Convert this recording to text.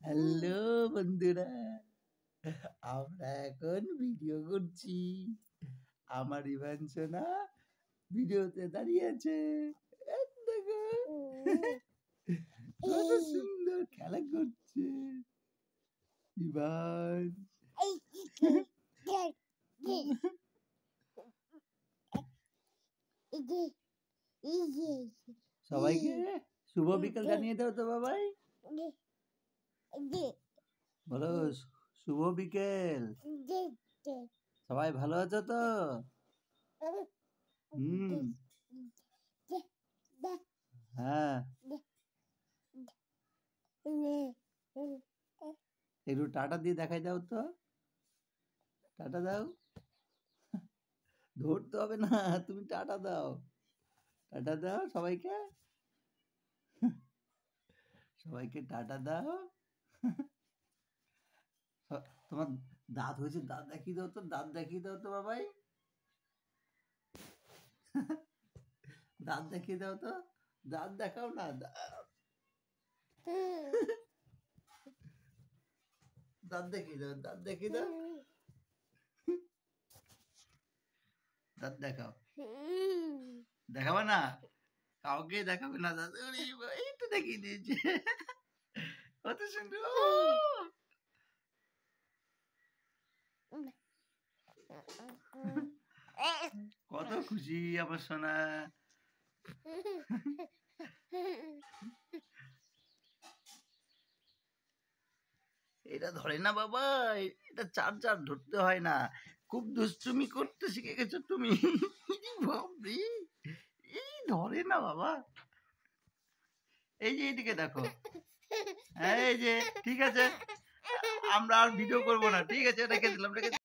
Hello বন্ধুরা, আমরা এখন ভিডিও করছি। আমার ইভান সোনা ভিডিওতে দাঁড়িয়ে আছে। দেখো কত সুন্দর খেলা করছে ইভান। সবাইকে শুভ বিকেল জানিয়ে দাও তো বাবাই। বলো শুভ বিকেল। সবাই ভালো আছো তো? হ্যাঁ, একটু টাটা দিয়ে দেখাই দাও তো। টাটা দাও। ধরতে হবে না, তুমি টাটা দাও। টাটা দাও সবাইকে। সবাইকে টাটা দাও। তোমার দাঁত হয়েছে, দাঁত দেখিয়ে দাও তো, দাঁত দেখিয়ে দাও তো বাবাই। দাঁত দেখিয়ে দাও তো, দাঁত দেখাও না। দাঁত দেখিয়ে দাও, দাঁত দেখিয়ে দাও, দাঁত দেখাও। দেখাবে না, কাউকে দেখাবে না দাঁত। এই তো দেখিয়ে দিয়েছে, কত সুন্দর। কত খুশি আমার সোনা। এটা ধরে না বাবা, এটা চার ধরতে হয় না। খুব দুষ্টুমি করতে শিখে গেছো তুমি। বাপরে, এই ধরে না বাবা। এই যে এইদিকে দেখো, এই যে ঠিক আছে, আমরা আর ভিডিও করবো না, ঠিক আছে, রেখে দিলাম।